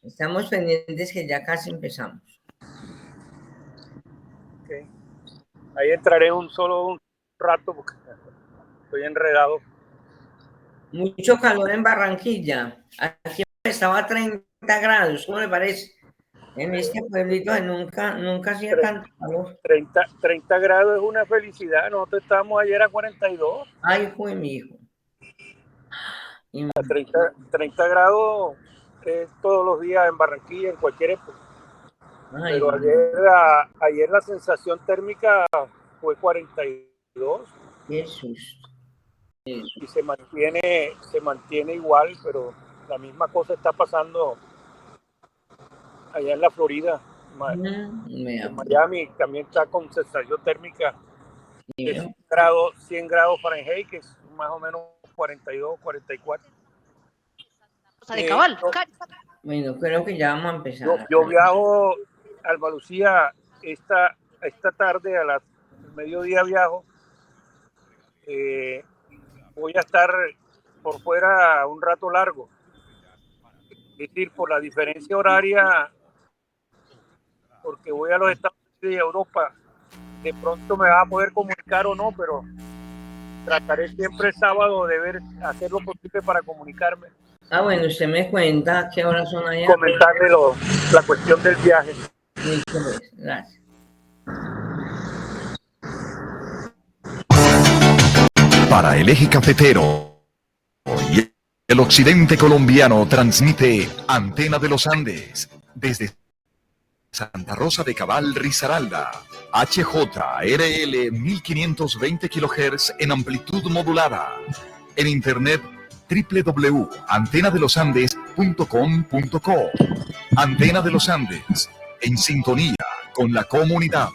Estamos pendientes que ya casi empezamos. Okay. Ahí entraré solo un rato porque estoy enredado. Mucho calor en Barranquilla. Aquí estaba a 30 grados, ¿cómo le parece? En este pueblito que nunca hacía tanto calor. 30 grados es una felicidad. Nosotros estábamos ayer a 42. Ay, fue mi hijo. A 30 grados es todos los días en Barranquilla, en cualquier época. Ay, Pero ayer la sensación térmica fue 42. qué susto. Y se mantiene igual, pero la misma cosa está pasando allá en la Florida. En Miami también está con sensación térmica de 100 grados Fahrenheit, que es más o menos 42, 44. De cabal. Bueno, creo que ya vamos a empezar. Yo viajo a Alba Lucía esta tarde, al mediodía viajo. Voy a estar por fuera un rato largo. Es decir, por la diferencia horaria, porque voy a los Estados Unidos y a Europa, de pronto me va a poder comunicar o no, pero trataré siempre el sábado de hacer lo posible para comunicarme. Bueno, usted me cuenta qué horas son allá. Comentarle la cuestión del viaje. Gracias. Para el eje cafetero y el occidente colombiano transmite Antena de los Andes desde Santa Rosa de Cabal, Risaralda, HJRL 1520 kHz en amplitud modulada. En internet www.antenadelosandes.com.co. Antena de los Andes, en sintonía con la comunidad.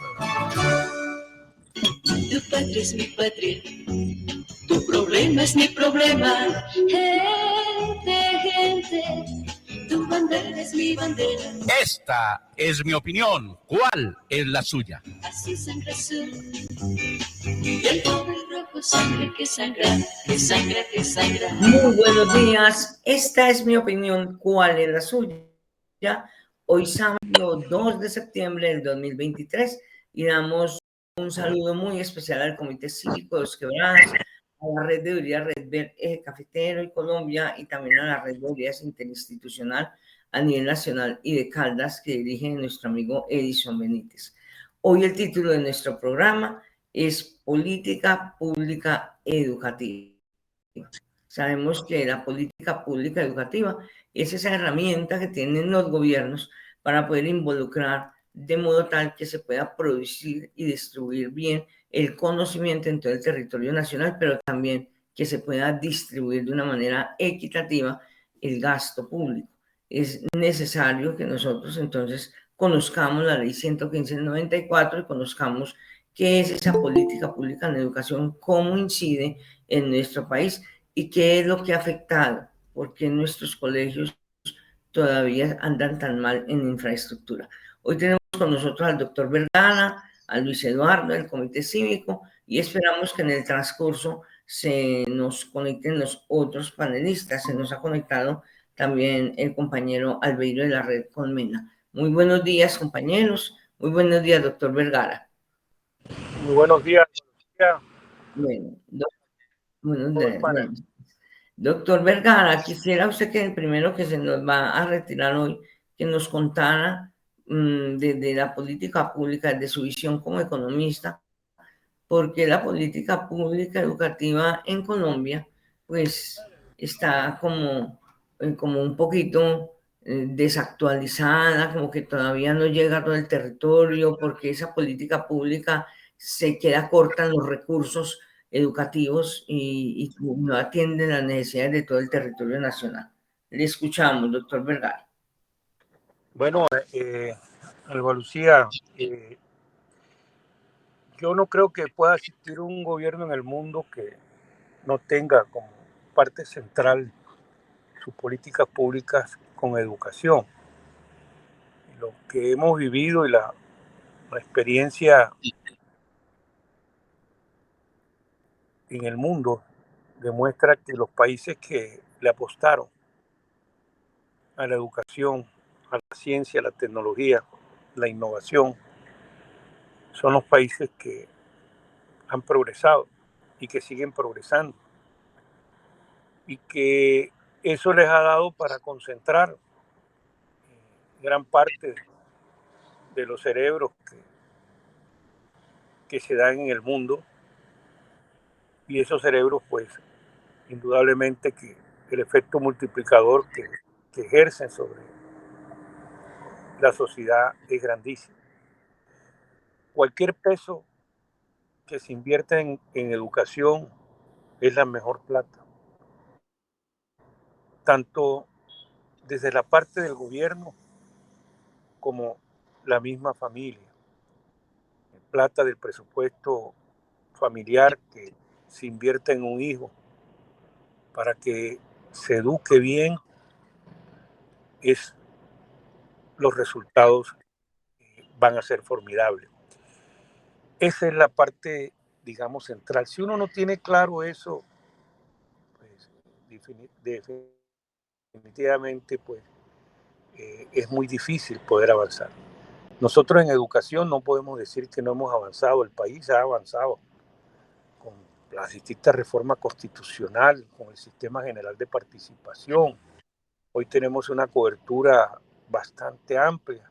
Tu patria es mi patria, tu problema es mi problema. Gente, tu bandera es mi bandera. Esta es mi opinión. ¿Cuál es la suya? Así sangre azul y el pobre rojo, sangre que sangra, que sangra, que sangra. Muy buenos días. Esta es mi opinión. ¿Cuál es la suya? Hoy sábado 2 de septiembre del 2023 y damos un saludo muy especial al Comité Cívico de Los Quebradas, a la Red de Unidad Red Verde Eje Cafetero y Colombia y también a la Red de Unidades Interinstitucional a nivel nacional y de Caldas que dirige nuestro amigo Edison Benítez. Hoy el título de nuestro programa es Política Pública Educativa. Sabemos que la política pública educativa es esa herramienta que tienen los gobiernos para poder involucrar de modo tal que se pueda producir y distribuir bien el conocimiento en todo el territorio nacional, pero también que se pueda distribuir de una manera equitativa el gasto público. Es necesario que nosotros entonces conozcamos la ley 115 del 94 y conozcamos qué es esa política pública en educación, cómo incide en nuestro país y qué es lo que ha afectado, por qué nuestros colegios todavía andan tan mal en infraestructura. Hoy tenemos con nosotros al doctor Vergara, a Luis Eduardo del Comité Cívico y esperamos que en el transcurso se nos conecten los otros panelistas. Se nos ha conectado también el compañero Albeiro de la Red Colmena. Muy buenos días, compañeros. Muy buenos días, doctor Vergara. Muy buenos días. Bueno, doctor Vergara, quisiera usted que el primero que se nos va a retirar hoy, que nos contara de la política pública, de su visión como economista, porque la política pública educativa en Colombia, pues, está como un poquito desactualizada, como que todavía no llega a todo el territorio, porque esa política pública se queda corta en los recursos educativos y no atiende las necesidades de todo el territorio nacional. Le escuchamos, doctor Vergara. Bueno, Alba Lucía, yo no creo que pueda existir un gobierno en el mundo que no tenga como parte central sus políticas públicas con educación. Lo que hemos vivido y la experiencia en el mundo demuestra que los países que le apostaron a la educación a la ciencia, a la tecnología, la innovación, son los países que han progresado y que siguen progresando, y que eso les ha dado para concentrar gran parte de los cerebros que se dan en el mundo, y esos cerebros, pues, indudablemente que el efecto multiplicador que ejercen sobre la sociedad es grandísimo. Cualquier peso que se invierta en educación es la mejor plata, tanto desde la parte del gobierno como la misma familia. Plata del presupuesto familiar que se invierte en un hijo para que se eduque bien, los resultados van a ser formidables. Esa es la parte, digamos, central. Si uno no tiene claro eso, pues definitivamente pues, es muy difícil poder avanzar. Nosotros en educación no podemos decir que no hemos avanzado. El país ha avanzado con las distintas reformas constitucionales, con el sistema general de participación. Hoy tenemos una cobertura bastante amplia,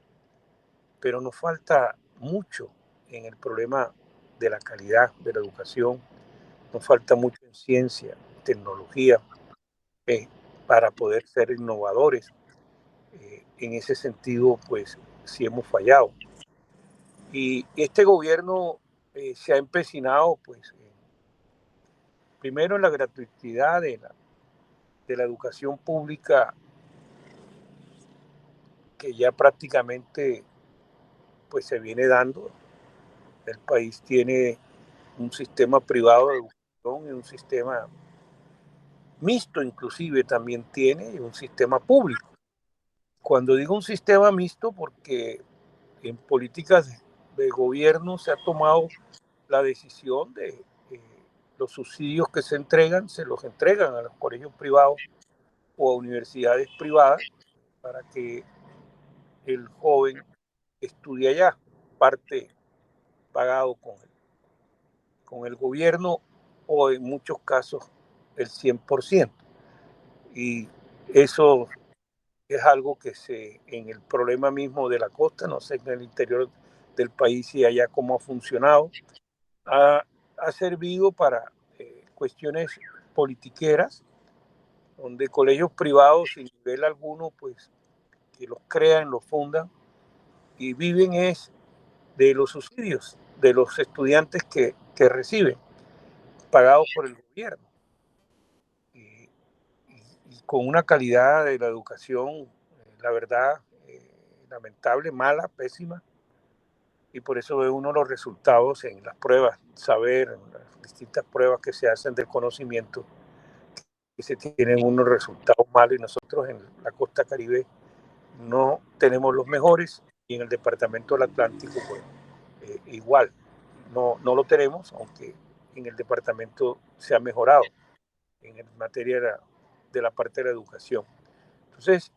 pero nos falta mucho en el problema de la calidad de la educación. Nos falta mucho en ciencia, tecnología, para poder ser innovadores. En ese sentido, pues sí hemos fallado. Y este gobierno se ha empecinado, pues, primero en la gratuidad de la educación pública, que ya prácticamente pues se viene dando. El país tiene un sistema privado de educación y un sistema mixto, inclusive también tiene un sistema público. Cuando digo un sistema mixto, porque en políticas de gobierno se ha tomado la decisión de los subsidios que se entregan, se los entregan a los colegios privados o a universidades privadas para que el joven estudie allá, parte pagado con el gobierno, o en muchos casos el 100%. Y eso es algo que en el problema mismo de la costa, no sé en el interior del país y allá cómo ha funcionado, ha servido para cuestiones politiqueras, donde colegios privados sin nivel alguno, pues que los crean, los fundan y viven es de los subsidios de los estudiantes que reciben, pagados por el gobierno. Y con una calidad de la educación, la verdad, lamentable, mala, pésima. Y por eso ve uno los resultados en las pruebas, saber, en las distintas pruebas que se hacen del conocimiento, que se tienen unos resultados malos, y nosotros en la costa Caribe no tenemos los mejores, y en el departamento del Atlántico pues, igual, no lo tenemos, aunque en el departamento se ha mejorado en materia de la parte de la educación. Entonces,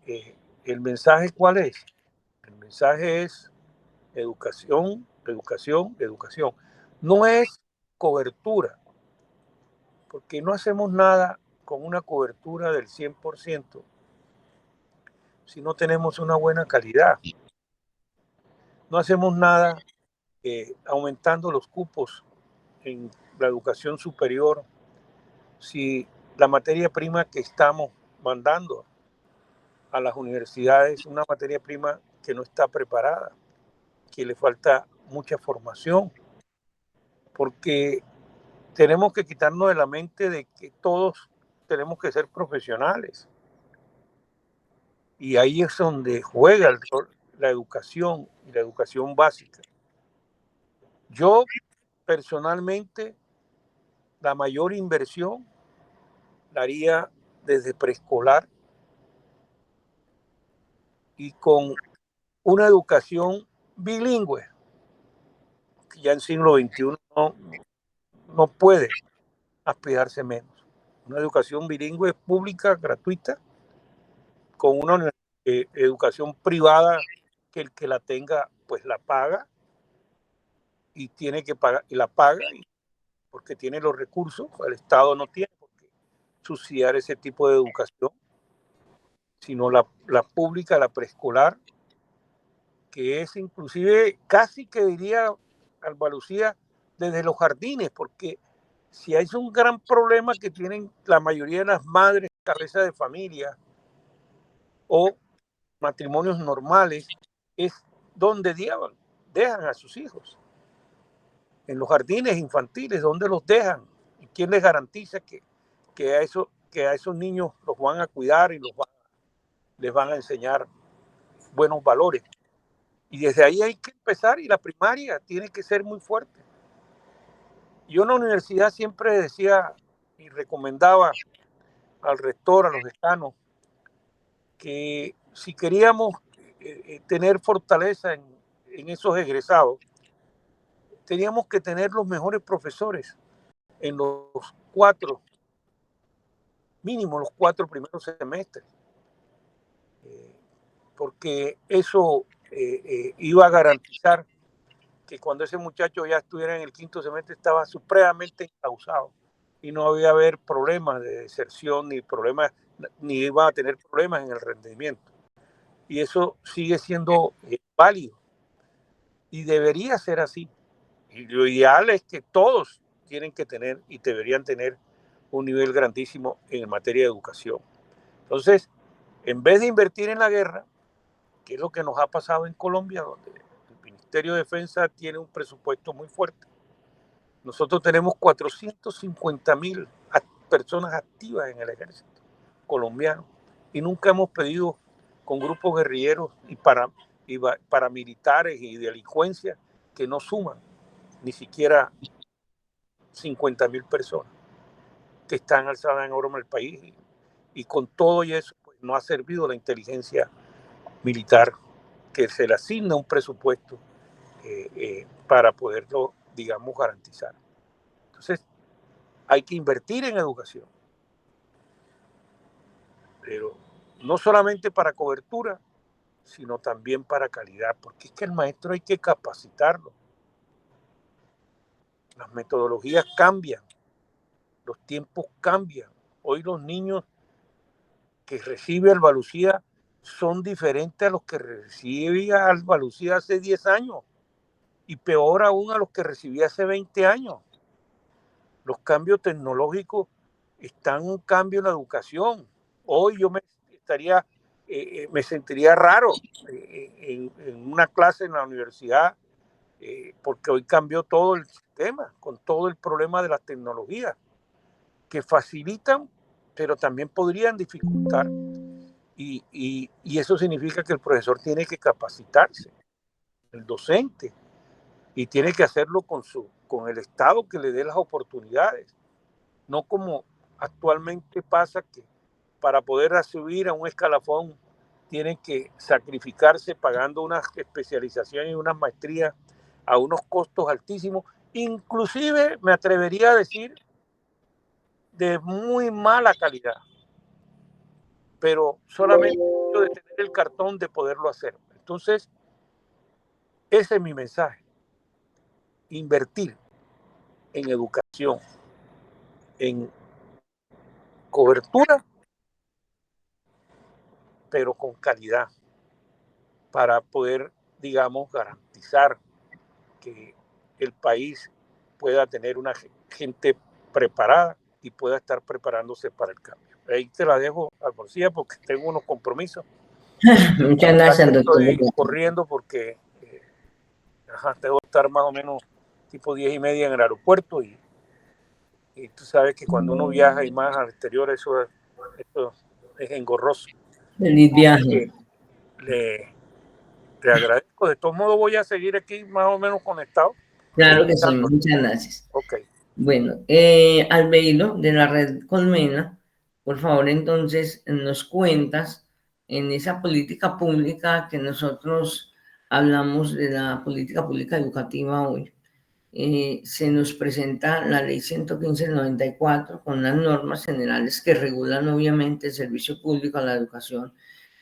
¿el mensaje cuál es? El mensaje es educación, educación, educación. No es cobertura, porque no hacemos nada con una cobertura del 100% si no tenemos una buena calidad. No hacemos nada aumentando los cupos en la educación superior si la materia prima que estamos mandando a las universidades es una materia prima que no está preparada, que le falta mucha formación, porque tenemos que quitarnos de la mente de que todos tenemos que ser profesionales. Y ahí es donde juega el rol la educación y la educación básica. Yo personalmente la mayor inversión la haría desde preescolar y con una educación bilingüe, que ya en siglo XXI no puede aspirarse menos. Una educación bilingüe pública, gratuita, con una universidad educación privada, que el que la tenga pues la paga y tiene que pagar, y la paga porque tiene los recursos. El Estado no tiene por qué subsidiar ese tipo de educación, sino la pública, la preescolar, que es inclusive casi que diría Alba Lucía desde los jardines, porque si hay un gran problema que tienen la mayoría de las madres cabeza de familia o matrimonios normales, es donde dejan a sus hijos. En los jardines infantiles, ¿dónde los dejan? ¿Y quién les garantiza que a esos niños los van a cuidar y les van a enseñar buenos valores? Y desde ahí hay que empezar, y la primaria tiene que ser muy fuerte. Yo en la universidad siempre decía y recomendaba al rector, a los decanos, que si queríamos tener fortaleza en esos egresados, teníamos que tener los mejores profesores en los mínimo los 4 primeros semestres, porque eso iba a garantizar que cuando ese muchacho ya estuviera en el 5º semestre estaba supremamente encauzado y no había haber problemas de deserción ni iba a tener problemas en el rendimiento. Y eso sigue siendo válido y debería ser así. Y lo ideal es que todos tienen que tener y deberían tener un nivel grandísimo en materia de educación. Entonces, en vez de invertir en la guerra, que es lo que nos ha pasado en Colombia, donde el Ministerio de Defensa tiene un presupuesto muy fuerte, nosotros tenemos 450.000 personas activas en el ejército colombiano y nunca hemos pedido con grupos guerrilleros y paramilitares y delincuencia que no suman ni siquiera 50.000 personas que están alzadas en armas el país, y con todo y eso pues, no ha servido la inteligencia militar, que se le asigna un presupuesto para poderlo, digamos, garantizar. Entonces, hay que invertir en educación, pero no solamente para cobertura, sino también para calidad, porque es que el maestro hay que capacitarlo. Las metodologías cambian, los tiempos cambian. Hoy los niños que recibe Alba Lucía son diferentes a los que recibía Alba Lucía hace 10 años y peor aún a los que recibía hace 20 años. Los cambios tecnológicos están un cambio en la educación. Hoy yo me sentiría raro en una clase en la universidad porque hoy cambió todo el sistema con todo el problema de las tecnologías que facilitan, pero también podrían dificultar. Y eso significa que el profesor tiene que capacitarse, el docente, y tiene que hacerlo con el Estado que le dé las oportunidades, no como actualmente pasa que para poder subir a un escalafón tienen que sacrificarse pagando una especialización y una maestría a unos costos altísimos, inclusive me atrevería a decir de muy mala calidad, pero solamente de tener el cartón de poderlo hacer. Entonces, ese es mi mensaje: invertir en educación, en cobertura, pero con calidad, para poder, digamos, garantizar que el país pueda tener una gente preparada y pueda estar preparándose para el cambio. Ahí te la dejo, Alborcía, porque tengo unos compromisos. Muchas gracias, doctor. Estoy corriendo porque tengo que estar más o menos tipo 10:30 en el aeropuerto y tú sabes que cuando uno viaja y más al exterior eso es engorroso. Feliz viaje. Le agradezco. De todos modos voy a seguir aquí más o menos conectado. Claro que sí, muchas gracias. Ok. Bueno, Albeiro, de la red Colmena, por favor, entonces nos cuentas en esa política pública que nosotros hablamos de la política pública educativa hoy. Se nos presenta la ley 115 del 94 con las normas generales que regulan obviamente el servicio público a la educación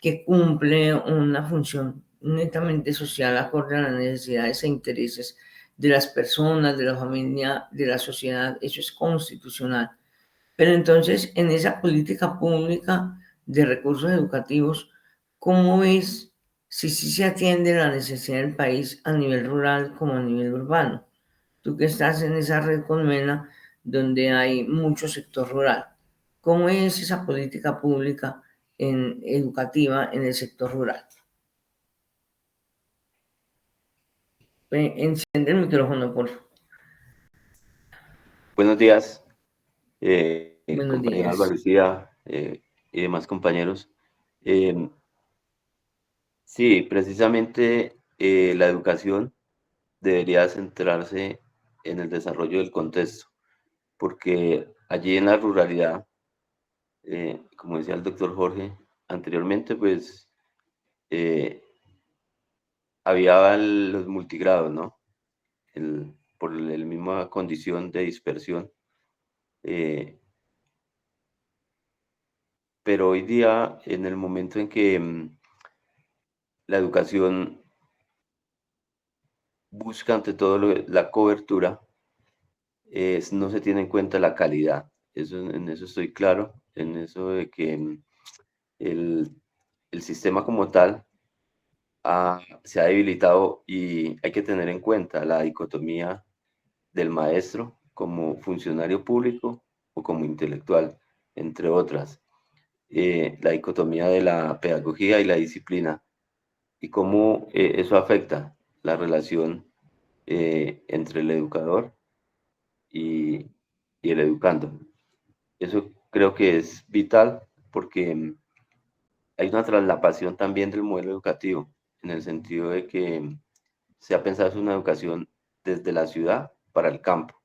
que cumple una función netamente social acorde a las necesidades e intereses de las personas, de la familia, de la sociedad. Eso es constitucional. Pero entonces, en esa política pública de recursos educativos, ¿cómo ves si sí se atiende la necesidad del país a nivel rural como a nivel urbano? Tú que estás en esa red Colmena, donde hay mucho sector rural, ¿cómo es esa política pública educativa en el sector rural? Enciende el micrófono, por favor. Buenos días, Buenos compañera Alba días. Lucía y demás compañeros. Sí, precisamente la educación debería centrarse en el desarrollo del contexto, porque allí en la ruralidad, como decía el doctor Jorge anteriormente, pues había los multigrados, ¿no? Por la misma condición de dispersión. Pero hoy día, en el momento en que la educación busca ante todo la cobertura, no se tiene en cuenta la calidad. En eso estoy claro, en eso de que el, el sistema como tal se ha debilitado y hay que tener en cuenta la dicotomía del maestro como funcionario público o como intelectual, entre otras. La dicotomía de la pedagogía y la disciplina y cómo eso afecta la relación entre el educador y, y el educando. Eso creo que es vital porque hay una traslapación también del modelo educativo, en el sentido de que se ha pensado en una educación desde la ciudad para el campo.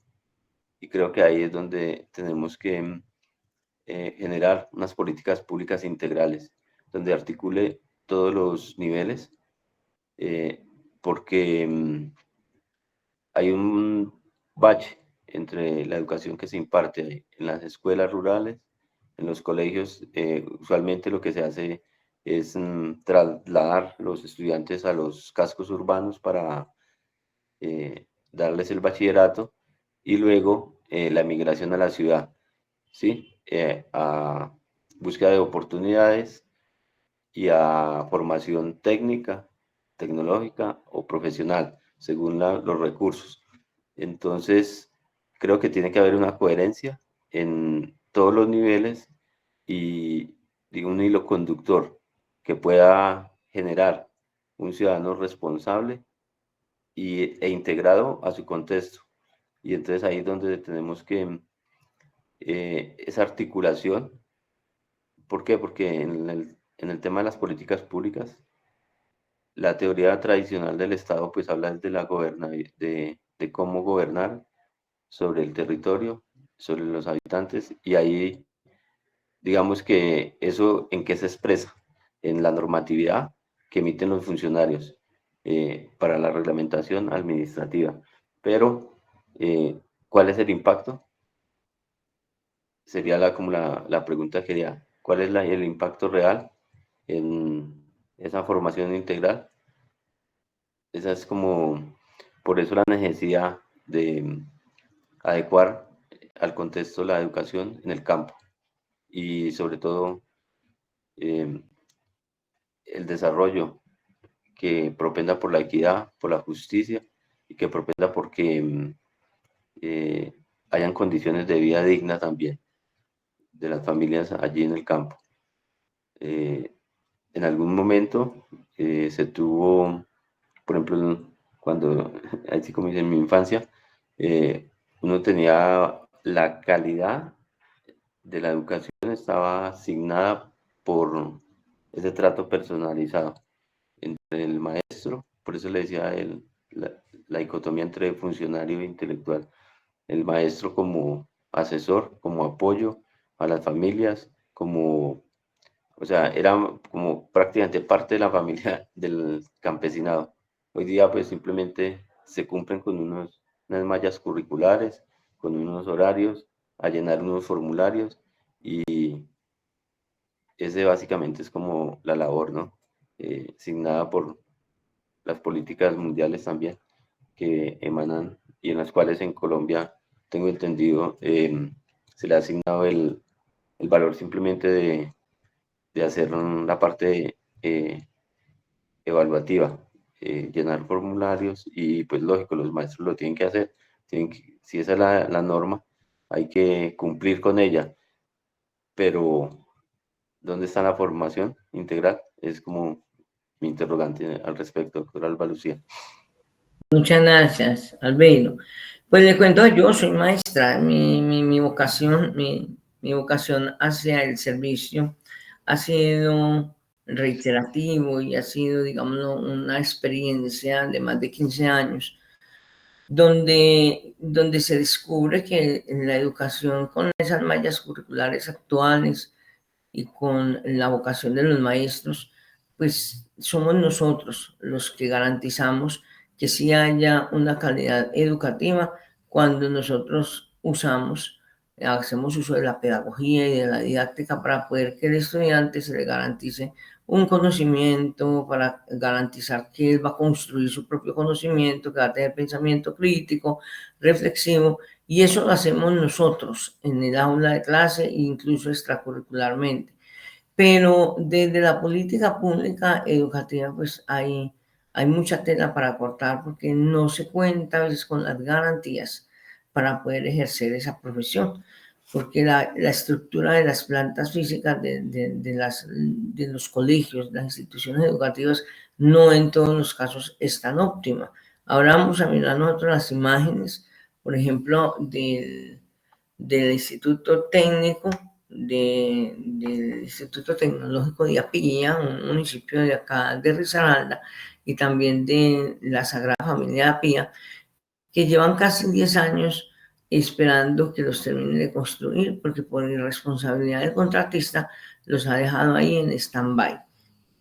Y creo que ahí es donde tenemos que generar unas políticas públicas integrales, donde articule todos los niveles, porque hay un bache entre la educación que se imparte en las escuelas rurales, en los colegios. Usualmente lo que se hace es trasladar los estudiantes a los cascos urbanos para darles el bachillerato y luego la migración a la ciudad, ¿sí? A búsqueda de oportunidades y a formación técnica, tecnológica o profesional, según los recursos. Entonces, creo que tiene que haber una coherencia en todos los niveles y un hilo conductor que pueda generar un ciudadano responsable e integrado a su contexto. Y entonces ahí es donde tenemos que esa articulación. ¿Por qué? Porque en el tema de las políticas públicas, la teoría tradicional del Estado pues habla de de cómo gobernar sobre el territorio, sobre los habitantes, y ahí digamos que eso en qué se expresa, en la normatividad que emiten los funcionarios para la reglamentación administrativa. Pero, ¿cuál es el impacto? Sería como la pregunta que haría, ¿cuál es el impacto real en esa formación integral? Esa es como, por eso la necesidad de adecuar al contexto la educación en el campo y sobre todo eh, el desarrollo que propenda por la equidad, por la justicia y que propenda porque eh, hayan condiciones de vida digna también de las familias allí en el campo. En algún momento se tuvo, por ejemplo, cuando, así como dice en mi infancia, uno tenía la calidad de la educación, estaba asignada por ese trato personalizado entre el maestro, por eso le decía la dicotomía entre funcionario e intelectual, el maestro como asesor, como apoyo a las familias, como, o sea, era como prácticamente parte de la familia del campesinado. Hoy día pues simplemente se cumplen con unas mallas curriculares, con unos horarios, a llenar unos formularios y ese básicamente es como la labor, ¿no? Asignada por las políticas mundiales también, que emanan y en las cuales en Colombia, tengo entendido, se le ha asignado el valor simplemente de hacer la parte evaluativa, llenar formularios y pues lógico, los maestros lo tienen que hacer, si esa es la norma, hay que cumplir con ella, pero ¿dónde está la formación integral? Es como mi interrogante al respecto, doctora Alba Lucía. Muchas gracias, Albeiro. Pues le cuento, yo soy maestra, mi vocación, mi vocación hacia el servicio ha sido reiterativo y ha sido, digamos, una experiencia de más de 15 años, donde se descubre que la educación con esas mallas curriculares actuales y con la vocación de los maestros, pues somos nosotros los que garantizamos que sí haya una calidad educativa cuando nosotros hacemos uso de la pedagogía y de la didáctica para poder que el estudiante se le garantice un conocimiento, para garantizar que él va a construir su propio conocimiento, que va a tener pensamiento crítico, reflexivo, y eso lo hacemos nosotros en el aula de clase e incluso extracurricularmente. Pero desde la política pública educativa, pues hay mucha tela para cortar porque no se cuenta a veces con las garantías para poder ejercer esa profesión, porque la estructura de las plantas físicas de los colegios, de las instituciones educativas, no en todos los casos es tan óptima. Ahora vamos a mirar nosotros las imágenes, por ejemplo, del Instituto Técnico, del Instituto Tecnológico de Apía, un municipio de acá de Risaralda, y también de la Sagrada Familia de Apía, que llevan casi 10 años esperando que los termine de construir, porque por irresponsabilidad del contratista los ha dejado ahí en stand-by.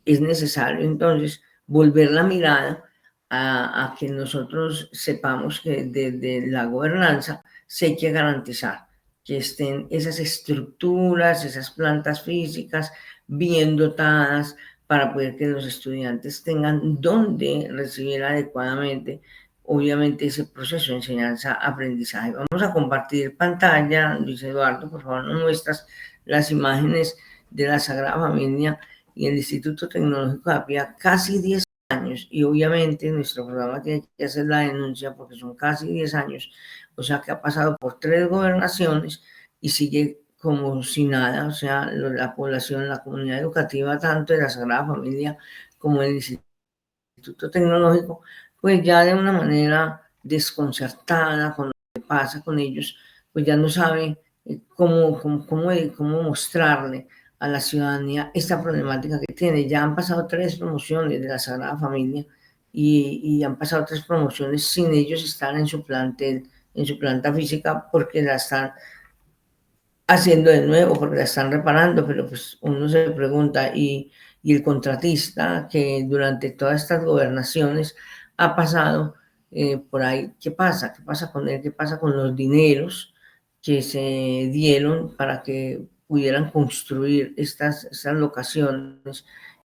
Es necesario entonces volver la mirada a que nosotros sepamos que desde la gobernanza se hay que garantizar que estén esas estructuras, esas plantas físicas bien dotadas para poder que los estudiantes tengan donde recibir adecuadamente, obviamente, ese proceso de enseñanza-aprendizaje. Vamos a compartir pantalla. Luis Eduardo, por favor, nos muestras las imágenes de la Sagrada Familia y el Instituto Tecnológico de Apía, casi 10 años, y obviamente nuestro programa tiene que hacer la denuncia porque son casi 10 años, o sea que ha pasado por 3 gobernaciones y sigue como si nada, o sea, la población, la comunidad educativa, tanto de la Sagrada Familia como del Instituto Tecnológico, pues ya de una manera desconcertada con lo que pasa con ellos, pues ya no sabe cómo mostrarle a la ciudadanía esta problemática que tiene. Ya han pasado 3 promociones de la Sagrada Familia y han pasado 3 promociones sin ellos estar en su plantel, en su planta física, porque la están haciendo de nuevo, porque la están reparando, pero pues uno se pregunta, y el contratista que durante todas estas gobernaciones ha pasado por ahí, ¿qué pasa? ¿Qué pasa con él? ¿Qué pasa con los dineros que se dieron para que pudieran construir estas locaciones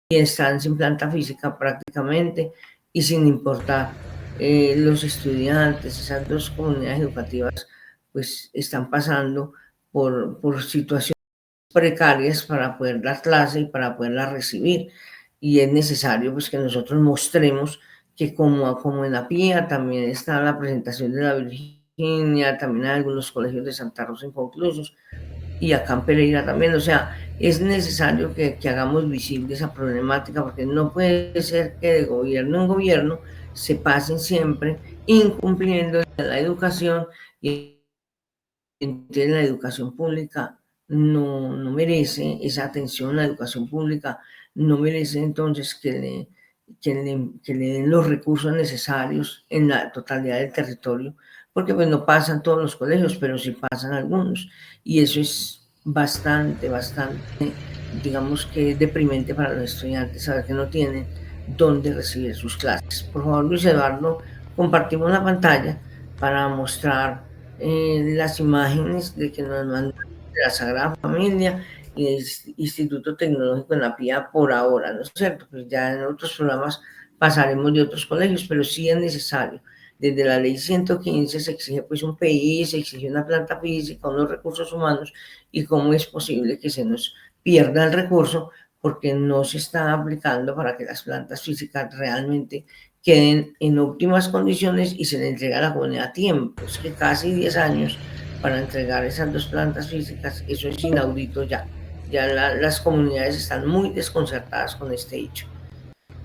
y están sin planta física prácticamente y sin importar los estudiantes? Esas 2 comunidades educativas pues están pasando por situaciones precarias para poder dar clase y para poderla recibir, y es necesario pues que nosotros mostremos que como en la PIA también está la presentación de la Virginia, también hay algunos colegios de Santa Rosa inconclusos, y acá en Pereira también, o sea, es necesario que hagamos visible esa problemática, porque no puede ser que de gobierno en gobierno se pasen siempre incumpliendo la educación, y entonces la educación pública no merece esa atención. La educación pública no merece entonces que le den los recursos necesarios en la totalidad del territorio, porque pues no pasan todos los colegios, pero sí pasan algunos, y eso es bastante, digamos que deprimente para los estudiantes, saber que no tienen dónde recibir sus clases. Por favor, Luis Eduardo, compartimos la pantalla para mostrar las imágenes de que nos mandan de la Sagrada Familia Instituto Tecnológico en la PIA por ahora, ¿no es cierto? Pues ya en otros programas pasaremos de otros colegios, pero sí es necesario. Desde la ley 115 se exige pues un PI, se exige una planta física, unos recursos humanos, y cómo es posible que se nos pierda el recurso porque no se está aplicando para que las plantas físicas realmente queden en óptimas condiciones y se le entregue a la comunidad a tiempo. Es que casi 10 años para entregar esas 2 plantas físicas, eso es inaudito ya. Ya las comunidades están muy desconcertadas con este hecho.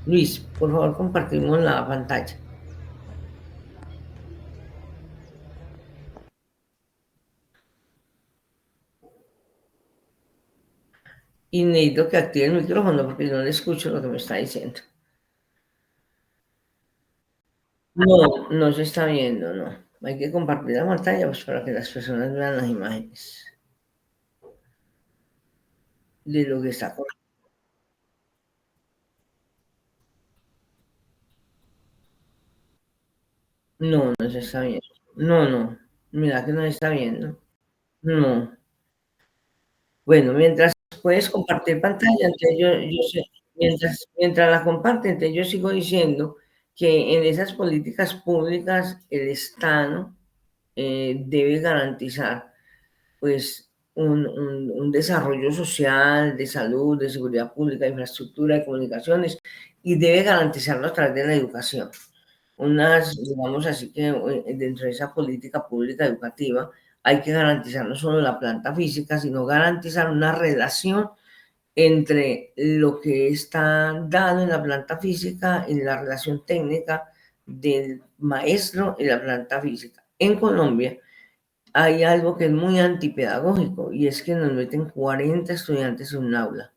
Luis, por favor, compartimos la pantalla. Y necesito que active el micrófono porque no le escucho lo que me está diciendo. No, no se está viendo, no. Hay que compartir la pantalla pues, para que las personas vean las imágenes de lo que está corriendo. No, no se está viendo. No, no. Mira que no se está viendo. No. Bueno, mientras puedes compartir pantalla, entonces yo sé, mientras la comparten, entonces yo sigo diciendo que en esas políticas públicas el Estado debe garantizar pues un desarrollo social, de salud, de seguridad pública, de infraestructura, de comunicaciones, y debe garantizarlo a través de la educación. Digamos así que dentro de esa política pública educativa hay que garantizar no solo la planta física, sino garantizar una relación entre lo que está dado en la planta física y la relación técnica del maestro y la planta física. En Colombia hay algo que es muy antipedagógico y es que nos meten 40 estudiantes en un aula.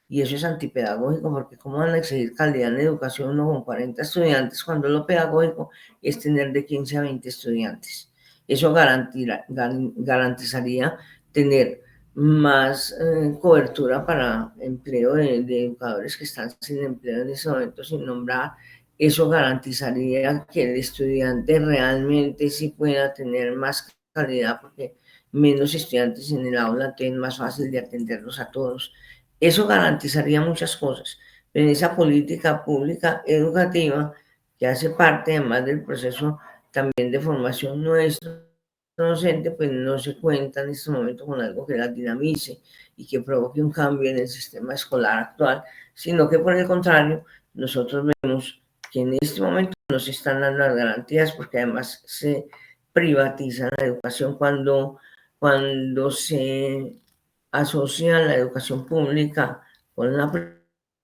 Y eso es antipedagógico porque ¿cómo van a exigir calidad en educación uno con 40 estudiantes cuando lo pedagógico es tener de 15 a 20 estudiantes? Eso garantizaría tener más cobertura para empleo de educadores que están sin empleo en ese momento, sin nombrar. Eso garantizaría que el estudiante realmente sí pueda tener más calidad porque menos estudiantes en el aula, entonces es más fácil de atenderlos a todos. Eso garantizaría muchas cosas, pero en esa política pública educativa que hace parte además del proceso también de formación nuestro docente, pues no se cuenta en este momento con algo que la dinamice y que provoque un cambio en el sistema escolar actual, sino que por el contrario, nosotros vemos que en este momento no se están dando las garantías porque además se privatiza la educación cuando se asocia la educación pública con la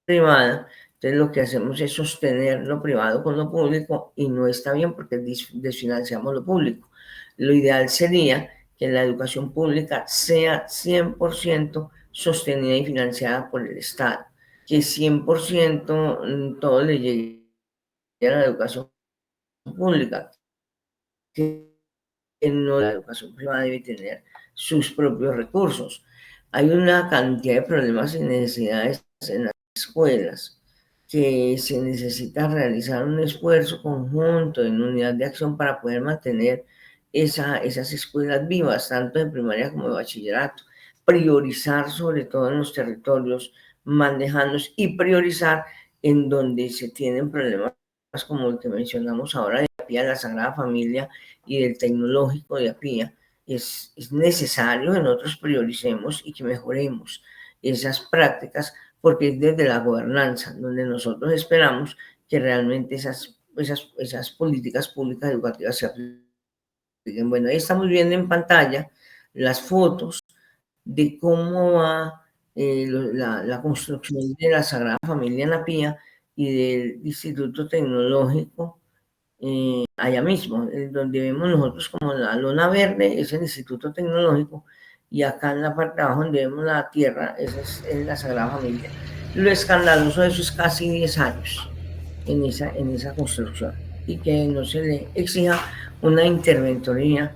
privada. Entonces lo que hacemos es sostener lo privado con lo público y no está bien porque desfinanciamos lo público. Lo ideal sería que la educación pública sea 100% sostenida y financiada por el Estado, que 100% todo le llegue a la educación pública, que no la educación privada debe tener sus propios recursos. Hay una cantidad de problemas y necesidades en las escuelas que se necesita realizar un esfuerzo conjunto en unidad de acción para poder mantener esas escuelas vivas, tanto de primaria como de bachillerato. Priorizar sobre todo en los territorios más lejanos y priorizar en donde se tienen problemas como el que mencionamos ahora de la Sagrada Familia y del tecnológico de APIA. Es necesario que nosotros prioricemos y que mejoremos esas prácticas porque es desde la gobernanza donde nosotros esperamos que realmente esas políticas públicas educativas se apliquen. Bueno, ahí estamos viendo en pantalla las fotos de cómo va la construcción de la Sagrada Familia en la Pía y del Instituto Tecnológico allá mismo, donde vemos nosotros como la lona verde, es el Instituto Tecnológico, y acá en la parte de abajo donde vemos la tierra, esa es la Sagrada Familia. Lo escandaloso de eso es casi 10 años en esa construcción y que no se le exija una interventoría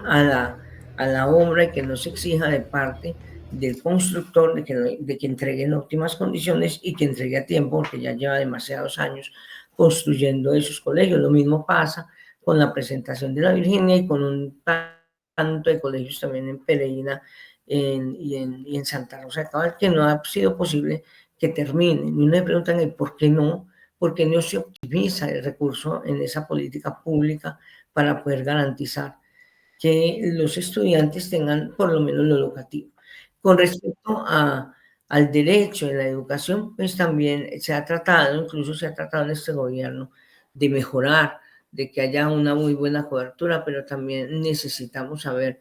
a la obra y que no se exija de parte del constructor de que entregue en óptimas condiciones y que entregue a tiempo porque ya lleva demasiados años construyendo esos colegios. Lo mismo pasa con la presentación de la Virginia y con un tanto de colegios también en Pereira y en Santa Rosa de Cabal, que no ha sido posible que termine. Y uno le preguntan, ¿por qué no? Porque no se optimiza el recurso en esa política pública para poder garantizar que los estudiantes tengan por lo menos lo educativo. Con respecto al derecho en la educación, pues también se ha tratado, incluso se ha tratado en este gobierno, de mejorar, de que haya una muy buena cobertura, pero también necesitamos saber,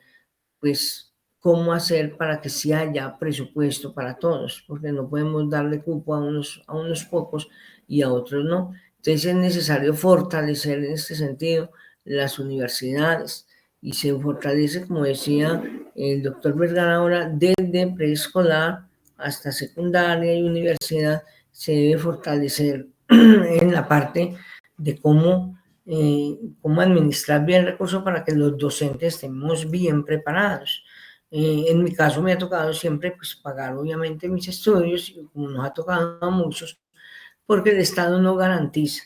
pues, cómo hacer para que sí haya presupuesto para todos, porque no podemos darle cupo a unos pocos y a otros no. Entonces es necesario fortalecer en este sentido las universidades y se fortalece, como decía el doctor Vergara ahora, desde preescolar hasta secundaria y universidad, se debe fortalecer en la parte de cómo administrar bien el recurso para que los docentes estemos bien preparados. En mi caso me ha tocado siempre pues, pagar obviamente mis estudios, como nos ha tocado a muchos, porque el Estado no garantiza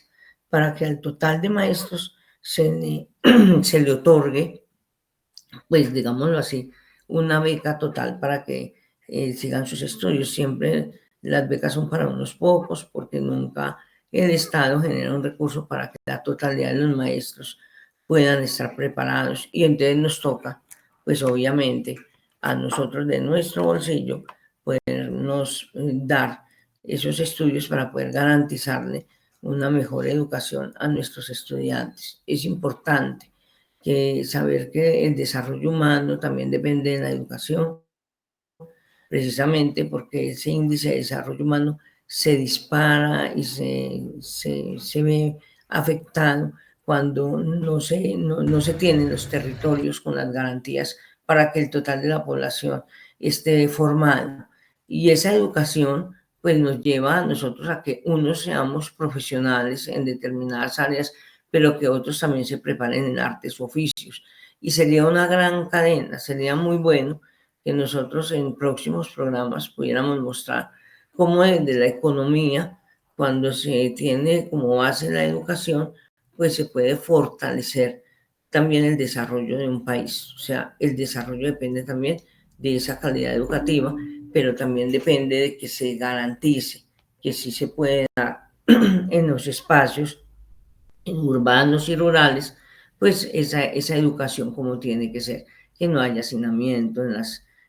para que al total de maestros se le otorgue, pues digámoslo así, una beca total para que sigan sus estudios. Siempre las becas son para unos pocos, porque nunca el Estado genera un recurso para que la totalidad de los maestros puedan estar preparados. Y entonces nos toca, pues obviamente, a nosotros de nuestro bolsillo, podernos dar esos estudios para poder garantizarle una mejor educación a nuestros estudiantes. Es importante que saber que el desarrollo humano también depende de la educación, precisamente porque ese índice de desarrollo humano se dispara y se ve afectado cuando no se tienen los territorios con las garantías para que el total de la población esté formado. Y esa educación pues nos lleva a nosotros a que unos seamos profesionales en determinadas áreas, pero que otros también se preparen en artes o oficios. Y sería una gran cadena, sería muy bueno que nosotros en próximos programas pudiéramos mostrar cómo desde la economía, cuando se tiene como base la educación, pues se puede fortalecer también el desarrollo de un país. O sea, el desarrollo depende también de esa calidad educativa, pero también depende de que se garantice que sí se puede dar en los espacios urbanos y rurales, pues esa educación como tiene que ser, que no haya hacinamiento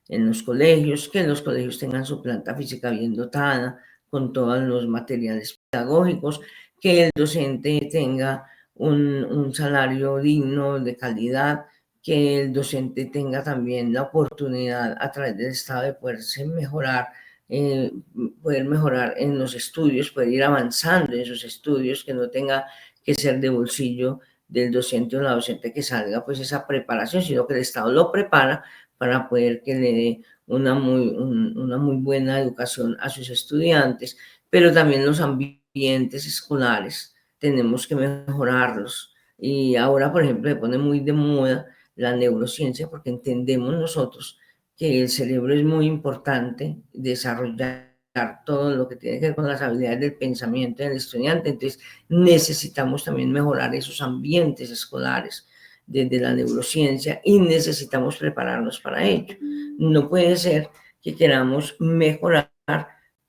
en los colegios, que los colegios tengan su planta física bien dotada, con todos los materiales pedagógicos, que el docente tenga un salario digno, de calidad, que el docente tenga también la oportunidad a través del Estado de poder mejorar en los estudios, poder ir avanzando en esos estudios, que no tenga que ser de bolsillo del docente o la docente que salga pues esa preparación, sino que el Estado lo prepara para poder que le dé una muy buena educación a sus estudiantes, pero también los ambientes escolares tenemos que mejorarlos. Y ahora, por ejemplo, se pone muy de moda la neurociencia porque entendemos nosotros que el cerebro es muy importante desarrollar todo lo que tiene que ver con las habilidades del pensamiento del estudiante. Entonces, necesitamos también mejorar esos ambientes escolares desde la neurociencia y necesitamos prepararnos para ello. No puede ser que queramos mejorar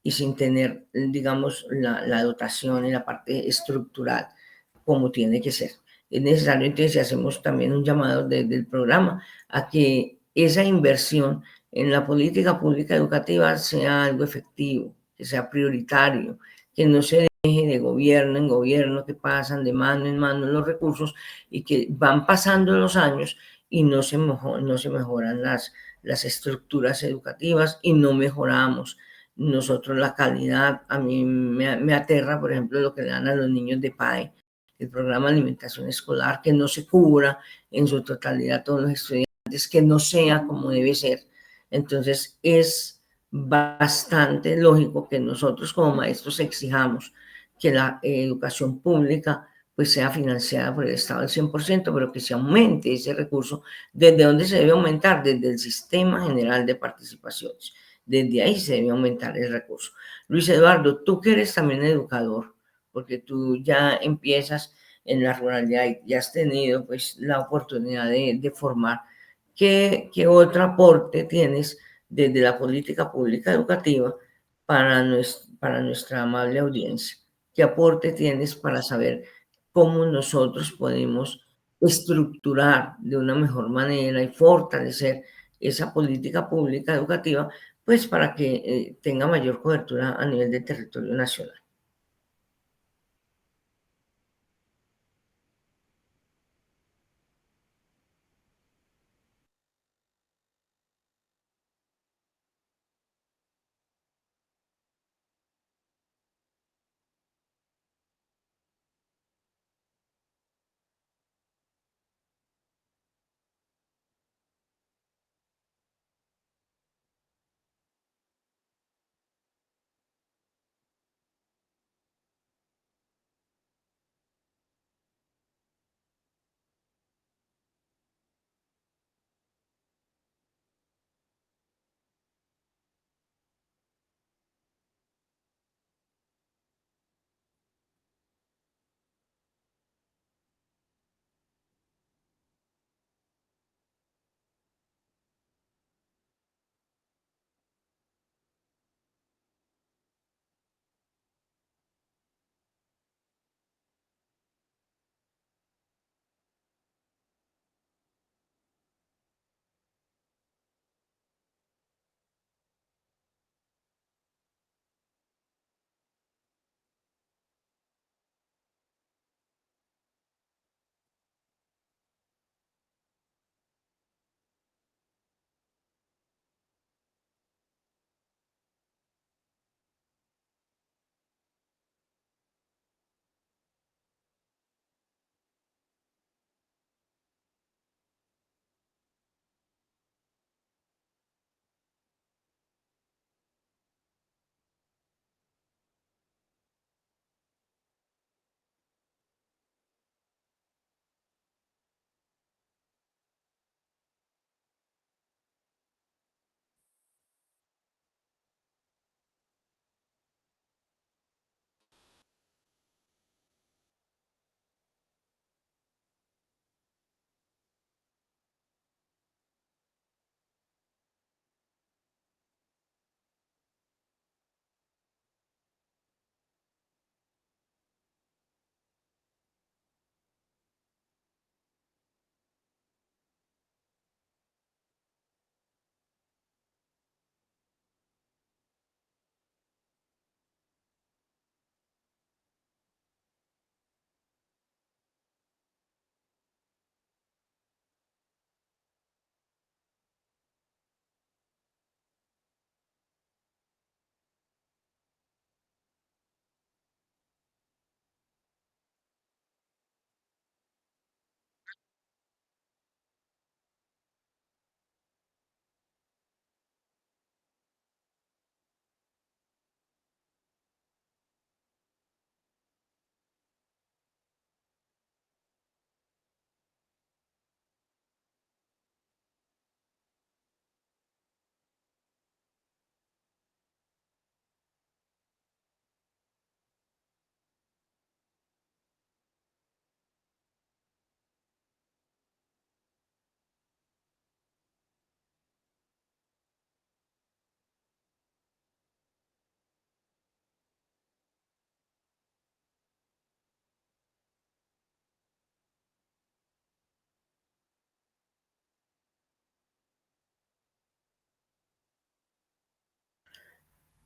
y sin tener, digamos, la dotación y la parte estructural como tiene que ser. Es necesario, entonces, hacemos también un llamado desde el programa a que esa inversión en la política pública educativa sea algo efectivo, que sea prioritario, que no se deje de gobierno en gobierno, que pasan de mano en mano los recursos y que van pasando los años y no se mejoran las estructuras educativas y no mejoramos nosotros la calidad. A mí me aterra, por ejemplo, lo que le dan a los niños de PAE, el programa de alimentación escolar, que no se cubra en su totalidad a todos los estudiantes, que no sea como debe ser. Entonces es bastante lógico que nosotros como maestros exijamos que la educación pública pues sea financiada por el Estado al 100%, pero que se aumente ese recurso. ¿Desde dónde se debe aumentar? Desde el Sistema General de Participaciones. Desde ahí se debe aumentar el recurso. Luis Eduardo, tú que eres también educador, porque tú ya empiezas en la ruralidad y ya has tenido pues la oportunidad de formar. ¿Qué otro aporte tienes desde la política pública educativa para nuestra amable audiencia? ¿Qué aporte tienes para saber cómo nosotros podemos estructurar de una mejor manera y fortalecer esa política pública educativa, pues para que tenga mayor cobertura a nivel del territorio nacional?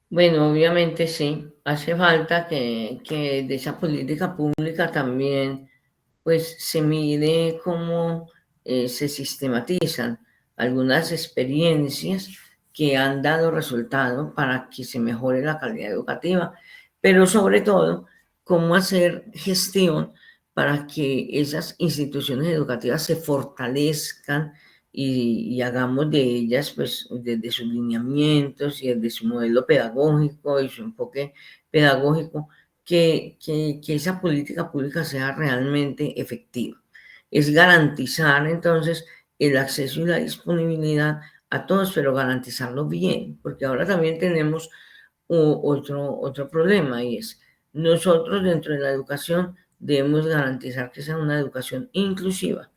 Bueno, obviamente sí, hace falta que de esa política pública también pues se mide cómo se sistematizan algunas experiencias que han dado resultado para que se mejore la calidad educativa, pero sobre todo cómo hacer gestión para que esas instituciones educativas se fortalezcan y hagamos de ellas, pues, desde sus lineamientos y desde su modelo pedagógico y su enfoque pedagógico, que esa política pública sea realmente efectiva. Es garantizar entonces el acceso y la disponibilidad a todos, pero garantizarlo bien, porque ahora también tenemos otro problema y es, nosotros dentro de la educación debemos garantizar que sea una educación inclusiva,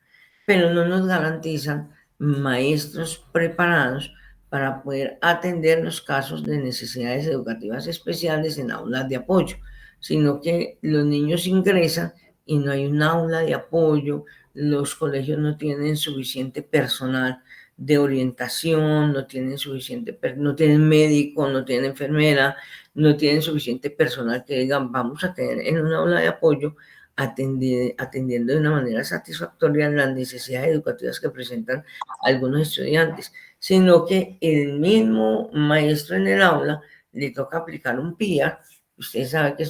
pero no nos garantizan maestros preparados para poder atender los casos de necesidades educativas especiales en aulas de apoyo, sino que los niños ingresan y no hay un aula de apoyo, los colegios no tienen suficiente personal de orientación, no tienen suficiente, no tienen médico, no tienen enfermera, no tienen suficiente personal que digan, vamos a tener en una aula de apoyo atendiendo de una manera satisfactoria las necesidades educativas que presentan algunos estudiantes, sino que el mismo maestro en el aula le toca aplicar un PIA. Usted sabe que,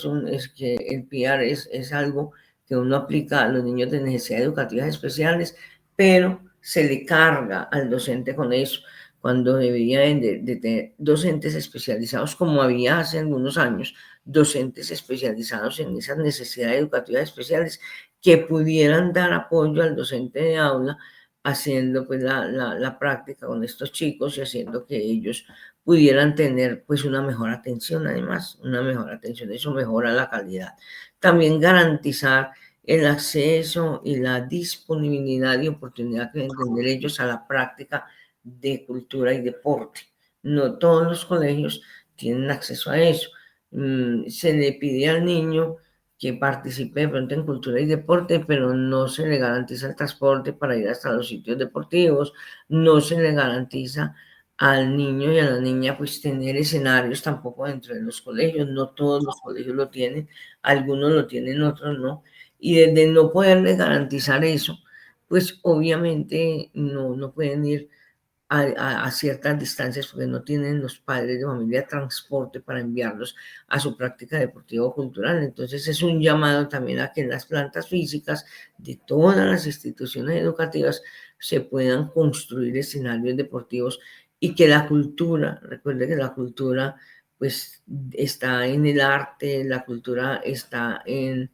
que el PIA es algo que uno aplica a los niños de necesidades educativas especiales, pero se le carga al docente con eso, cuando deberían de tener docentes especializados, como había hace algunos años, docentes especializados en esas necesidades educativas especiales que pudieran dar apoyo al docente de aula, haciendo pues la práctica con estos chicos y haciendo que ellos pudieran tener pues una mejor atención, además, una mejor atención, eso mejora la calidad. También garantizar el acceso y la disponibilidad y oportunidad que deben tener ellos a la práctica de cultura y deporte. No todos los colegios tienen acceso a eso. Se le pide al niño que participe de pronto en cultura y deporte, pero no se le garantiza el transporte para ir hasta los sitios deportivos, no se le garantiza al niño y a la niña pues tener escenarios tampoco dentro de los colegios, no todos los colegios lo tienen, algunos lo tienen, otros no, y desde no poderles garantizar eso, pues obviamente no pueden ir a ciertas distancias porque no tienen los padres de familia transporte para enviarlos a su práctica deportiva o cultural. Entonces es un llamado también a que en las plantas físicas de todas las instituciones educativas se puedan construir escenarios deportivos y que la cultura, recuerde que la cultura pues está en el arte, la cultura está en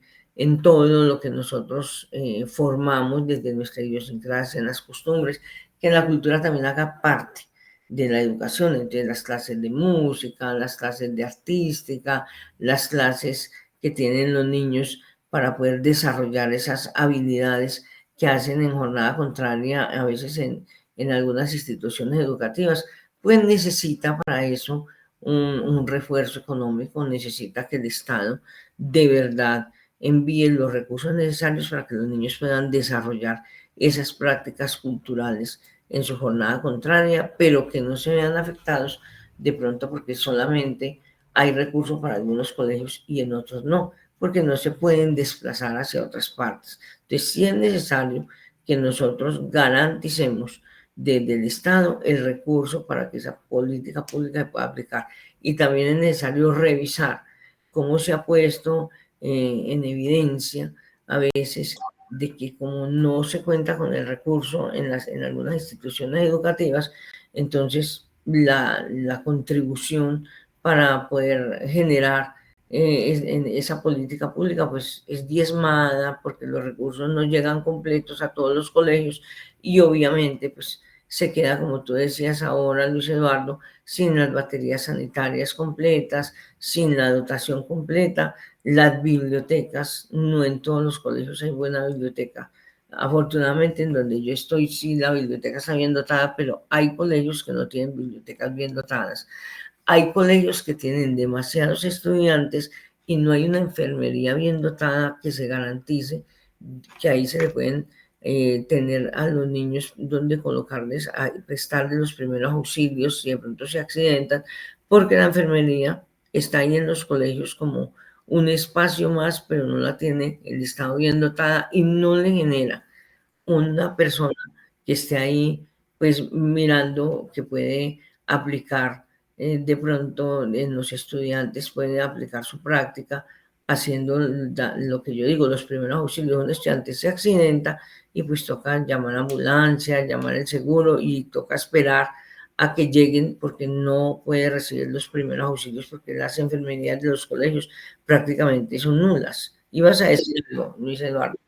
todo lo que nosotros formamos desde nuestra idiosincrasia, en las costumbres, que la cultura también haga parte de la educación, entre las clases de música, las clases de artística, las clases que tienen los niños para poder desarrollar esas habilidades que hacen en jornada contraria a veces en algunas instituciones educativas, pues necesita para eso un refuerzo económico, necesita que el Estado de verdad envíe los recursos necesarios para que los niños puedan desarrollar esas prácticas culturales en su jornada contraria, pero que no se vean afectados de pronto porque solamente hay recursos para algunos colegios y en otros no, porque no se pueden desplazar hacia otras partes. Entonces, sí es necesario que nosotros garanticemos desde el Estado el recurso para que esa política pública se pueda aplicar. Y también es necesario revisar cómo se ha puesto en evidencia a veces de que como no se cuenta con el recurso en algunas instituciones educativas, entonces la contribución para poder generar en esa política pública pues es diezmada porque los recursos no llegan completos a todos los colegios y obviamente pues se queda, como tú decías ahora, Luis Eduardo, sin las baterías sanitarias completas, sin la dotación completa, las bibliotecas, no en todos los colegios hay buena biblioteca. Afortunadamente, en donde yo estoy, sí, la biblioteca está bien dotada, pero hay colegios que no tienen bibliotecas bien dotadas. Hay colegios que tienen demasiados estudiantes y no hay una enfermería bien dotada que se garantice que ahí se le pueden tener a los niños donde colocarles, prestarles los primeros auxilios si de pronto se accidentan, porque la enfermería está ahí en los colegios como un espacio más, pero no la tiene el Estado bien dotada y no le genera una persona que esté ahí, pues mirando que puede aplicar, de pronto en los estudiantes puede aplicar su práctica haciendo lo que yo digo, los primeros auxilios. Un estudiante se accidenta y pues toca llamar a ambulancia, llamar el seguro y toca esperar a que lleguen porque no puede recibir los primeros auxilios porque las enfermerías de los colegios prácticamente son nulas. Ibas a decirlo, Luis Eduardo.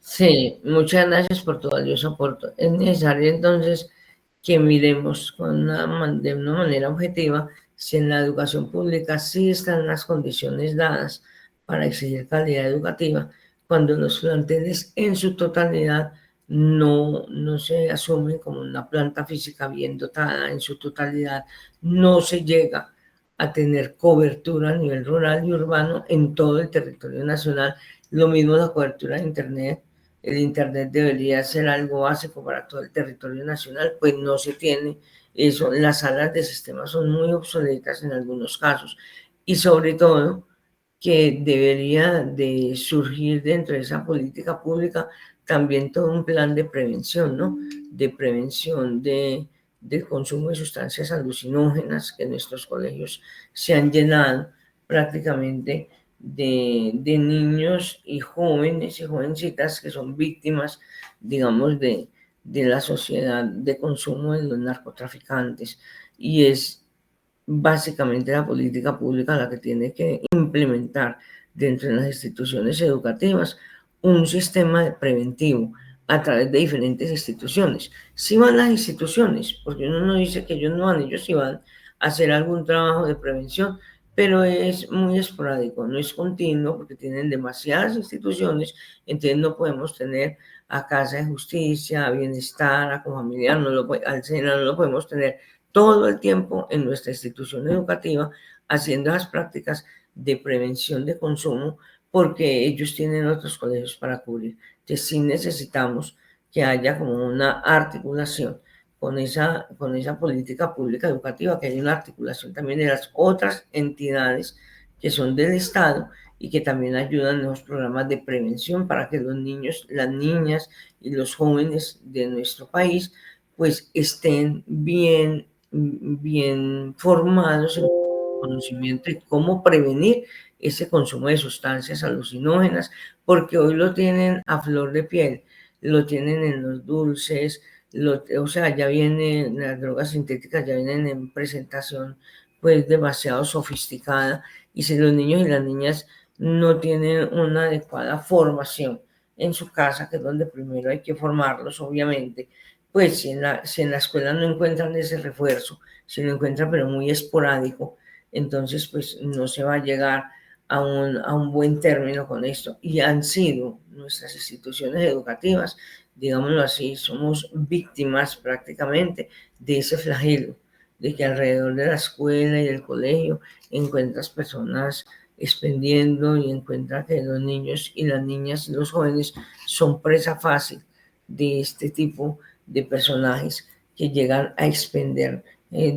Sí, muchas gracias por tu valioso aporte. Es necesario entonces que miremos de una manera objetiva si en la educación pública sí están las condiciones dadas para exigir calidad educativa, cuando los planteles en su totalidad no se asumen como una planta física bien dotada en su totalidad, no se llega a tener cobertura a nivel rural y urbano en todo el territorio nacional. Lo mismo la cobertura de Internet. El Internet debería ser algo básico para todo el territorio nacional, pues no se tiene eso. Las salas de sistema son muy obsoletas en algunos casos y sobre todo que debería de surgir dentro de esa política pública también todo un plan de prevención, ¿no? De prevención del consumo de sustancias alucinógenas, que nuestros colegios se han llenado prácticamente de niños y jóvenes y jovencitas que son víctimas, digamos, de la sociedad de consumo de los narcotraficantes. Y es básicamente la política pública la que tiene que implementar dentro de las instituciones educativas un sistema preventivo a través de diferentes instituciones. Si van las instituciones, porque uno no dice que ellos no van, ellos sí van a hacer algún trabajo de prevención, pero es muy esporádico, no es continuo porque tienen demasiadas instituciones, entonces no podemos tener a Casa de Justicia, a Bienestar, a Confamiliar, al SENA, no lo podemos tener todo el tiempo en nuestra institución educativa haciendo las prácticas de prevención de consumo porque ellos tienen otros colegios para cubrir. Entonces sí necesitamos que haya como una articulación con esa política pública educativa, que haya una articulación también de las otras entidades que son del Estado y que también ayudan en los programas de prevención para que los niños, las niñas y los jóvenes de nuestro país pues estén bien formados en conocimiento de cómo prevenir ese consumo de sustancias alucinógenas, porque hoy lo tienen a flor de piel, lo tienen en los dulces, o sea, ya vienen, las drogas sintéticas ya vienen en presentación pues demasiado sofisticada, y si los niños y las niñas no tienen una adecuada formación en su casa, que es donde primero hay que formarlos, obviamente, pues si en la escuela no encuentran ese refuerzo, si lo encuentran pero muy esporádico, entonces pues no se va a llegar a un buen término con esto. Y han sido nuestras instituciones educativas, digámoslo así, somos víctimas prácticamente de ese flagelo, de que alrededor de la escuela y del colegio encuentras personas expendiendo y encuentras que los niños y las niñas y los jóvenes son presa fácil de este tipo de personajes que llegan a expender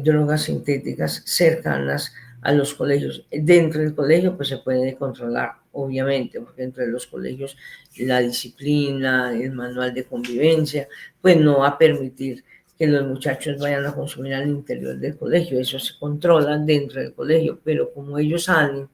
drogas sintéticas cercanas a los colegios. Dentro del colegio pues se puede controlar, obviamente, porque dentro de los colegios la disciplina, el manual de convivencia, pues no va a permitir que los muchachos vayan a consumir al interior del colegio. Eso se controla dentro del colegio, pero como ellos salen,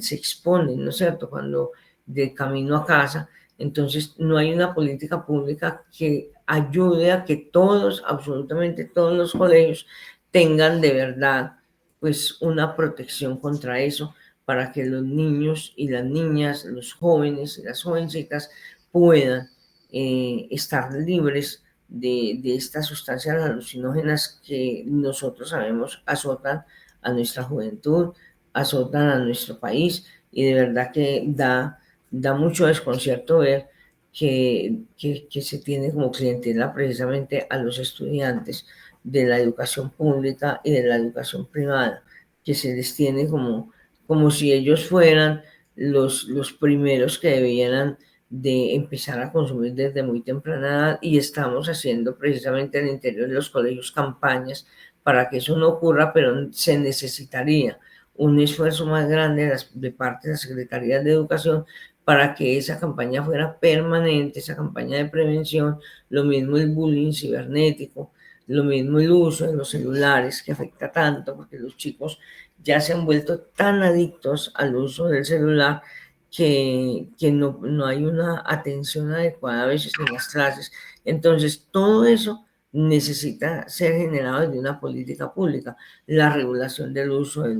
se exponen, ¿no es cierto?, cuando de camino a casa, entonces no hay una política pública que ayude a que todos, absolutamente todos los colegios tengan de verdad pues una protección contra eso, para que los niños y las niñas, los jóvenes y las jovencitas puedan estar libres de estas sustancias alucinógenas que nosotros sabemos azotan a nuestra juventud, azotan a nuestro país, y de verdad que da mucho desconcierto ver que se tiene como clientela precisamente a los estudiantes de la educación pública y de la educación privada, que se les tiene como si ellos fueran los primeros que debieran de empezar a consumir desde muy temprana edad, y estamos haciendo precisamente en el interior de los colegios campañas para que eso no ocurra, pero se necesitaría un esfuerzo más grande de parte de la Secretaría de Educación para que esa campaña fuera permanente, esa campaña de prevención, lo mismo el bullying cibernético, lo mismo el uso de los celulares, que afecta tanto, porque los chicos ya se han vuelto tan adictos al uso del celular que no hay una atención adecuada a veces en las clases. Entonces, todo eso necesita ser generado desde una política pública, la regulación del uso de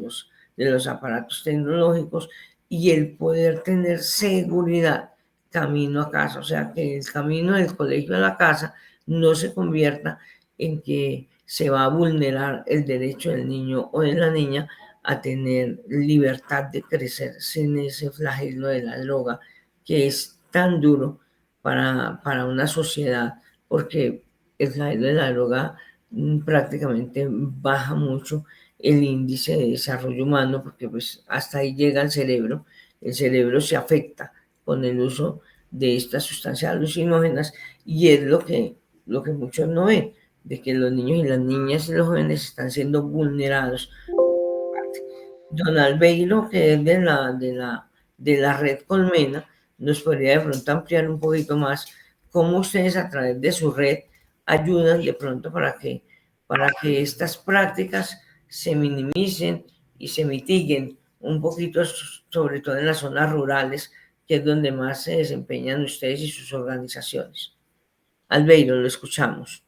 los aparatos tecnológicos y el poder tener seguridad camino a casa, o sea, que el camino del colegio a la casa no se convierta en que se va a vulnerar el derecho del niño o de la niña a tener libertad de crecer sin ese flagelo de la droga que es tan duro para una sociedad, porque el flagelo de la droga prácticamente baja mucho el índice de desarrollo humano, porque pues hasta ahí llega el cerebro se afecta con el uso de estas sustancias alucinógenas y es lo que muchos no ven, de que los niños y las niñas y los jóvenes están siendo vulnerados. Don Albeiro, que es de la red Colmena, nos podría de pronto ampliar un poquito más cómo ustedes a través de su red ayudan de pronto para que estas prácticas se minimicen y se mitiguen un poquito, sobre todo en las zonas rurales, que es donde más se desempeñan ustedes y sus organizaciones. Albeiro, lo escuchamos.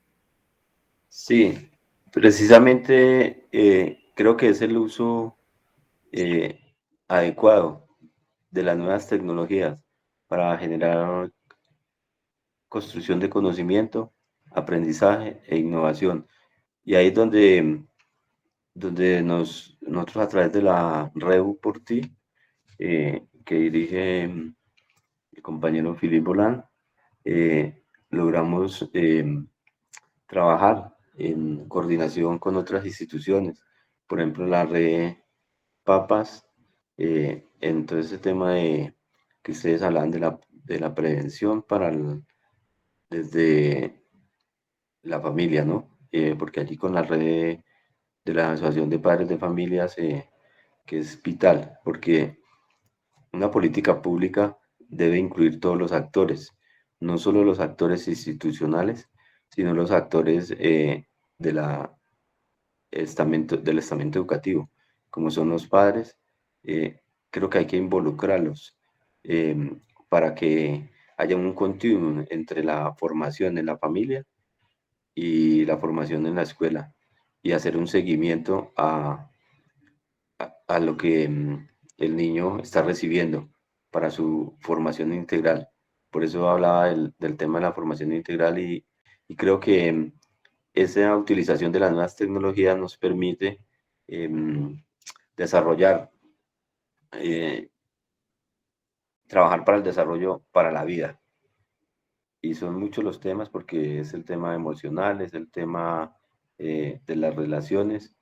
Sí, precisamente creo que es el uso adecuado de las nuevas tecnologías para generar construcción de conocimiento, aprendizaje e innovación. Y ahí es donde nosotros a través de la REU por Ti, que dirige el compañero Philippe Bolán, logramos trabajar en coordinación con otras instituciones, por ejemplo la red Papas, en todo ese tema de que ustedes hablan de la prevención desde la familia, ¿no? Porque allí con la red de la Asociación de Padres de Familias, que es vital, porque una política pública debe incluir todos los actores, no solo los actores institucionales, sino los actores de del estamento educativo, como son los padres. Creo que hay que involucrarlos para que haya un continuum entre la formación en la familia y la formación en la escuela y hacer un seguimiento a lo que el niño está recibiendo para su formación integral. Por eso hablaba del tema de la formación integral y creo que esa utilización de las nuevas tecnologías nos permite desarrollar, trabajar para el desarrollo para la vida. Y son muchos los temas porque es el tema emocional, es el tema de las relaciones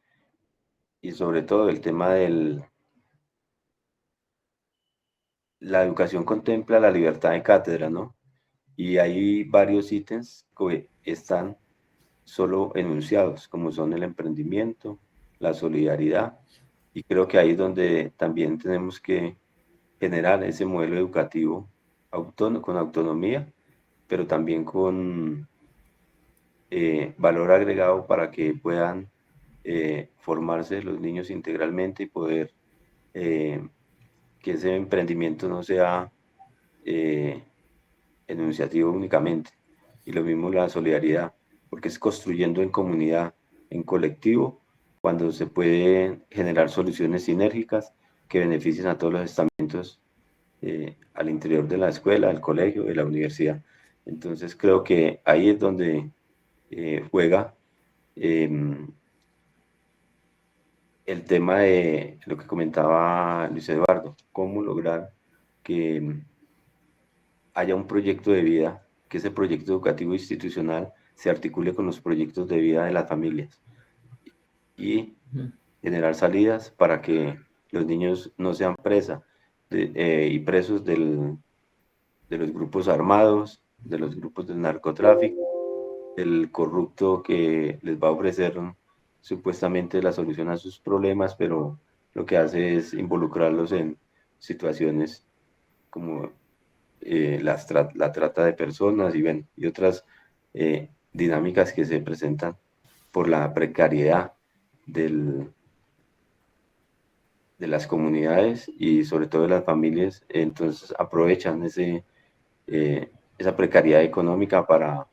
y sobre todo el tema la educación contempla la libertad de cátedra, ¿no? Y hay varios ítems que están solo enunciados, como son el emprendimiento, la solidaridad, y creo que ahí es donde también tenemos que generar ese modelo educativo autónomo, con autonomía, pero también con valor agregado para que puedan formarse los niños integralmente y poder que ese emprendimiento no sea enunciativo únicamente. Y lo mismo la solidaridad, porque es construyendo en comunidad, en colectivo, cuando se pueden generar soluciones sinérgicas que beneficien a todos los estamentos al interior de la escuela, del colegio, de la universidad. Entonces creo que ahí es donde juega el tema de lo que comentaba Luis Eduardo, cómo lograr que haya un proyecto de vida, que ese proyecto educativo institucional se articule con los proyectos de vida de las familias y generar salidas para que los niños no sean presa y presos de los grupos armados, de los grupos del narcotráfico, del corrupto que les va a ofrecer supuestamente la solución a sus problemas, pero lo que hace es involucrarlos en situaciones como la trata de personas y otras dinámicas que se presentan por la precariedad de las comunidades y sobre todo de las familias. Entonces aprovechan esa precariedad económica para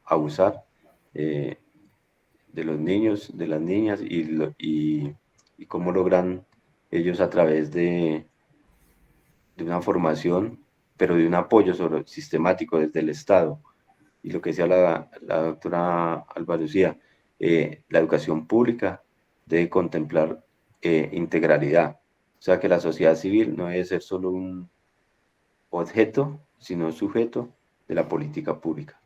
abusar de los niños, de las niñas y cómo logran ellos a través de una formación pero de un apoyo sistemático desde el Estado. Y lo que decía la doctora Alba Lucía, la educación pública debe contemplar integralidad. O sea, que la sociedad civil no debe ser solo un objeto, sino sujeto de la política pública.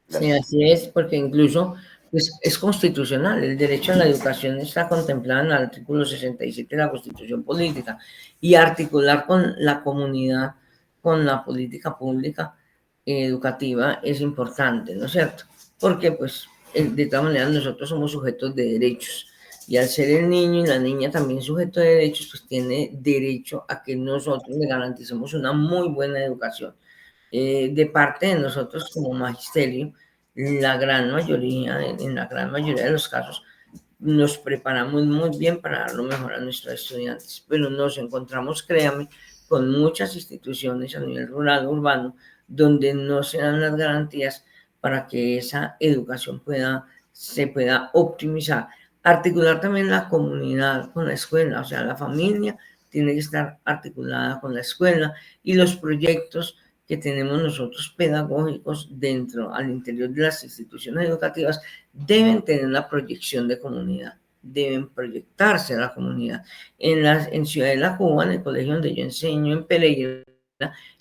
Sí, así es, porque incluso pues, es constitucional. El derecho a la educación está contemplado en el artículo 67 de la Constitución Política, y articular con la comunidad, con la política pública educativa es importante, ¿no es cierto? Porque pues de todas maneras nosotros somos sujetos de derechos, y al ser el niño y la niña también sujeto de derechos, pues tiene derecho a que nosotros le garanticemos una muy buena educación. De parte de nosotros como magisterio, la gran mayoría, en la gran mayoría de los casos, nos preparamos muy bien para dar lo mejor a nuestros estudiantes, pero nos encontramos, créame, con muchas instituciones a nivel rural, urbano, donde no se dan las garantías para que esa educación se pueda optimizar. Articular también la comunidad con la escuela, o sea, la familia tiene que estar articulada con la escuela, y los proyectos que tenemos nosotros pedagógicos al interior de las instituciones educativas deben tener una proyección de comunidad, deben proyectarse a la comunidad. En Ciudad de la Cuba, en el colegio donde yo enseño, en Pereira,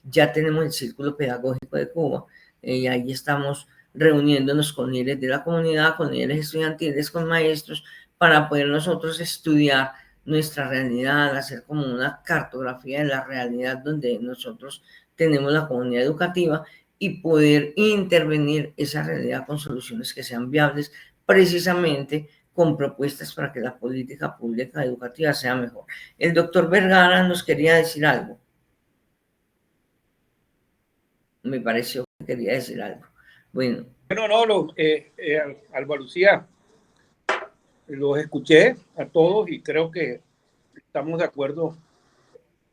ya tenemos el Círculo Pedagógico de Cuba, y ahí estamos reuniéndonos con líderes de la comunidad, con líderes estudiantiles, con maestros, para poder nosotros estudiar nuestra realidad, hacer como una cartografía de la realidad donde nosotros tenemos la comunidad educativa, y poder intervenir esa realidad con soluciones que sean viables, precisamente con propuestas para que la política pública educativa sea mejor. El doctor Vergara nos quería decir algo. Me pareció que quería decir algo. Bueno, Alba Lucía, los escuché a todos y creo que estamos de acuerdo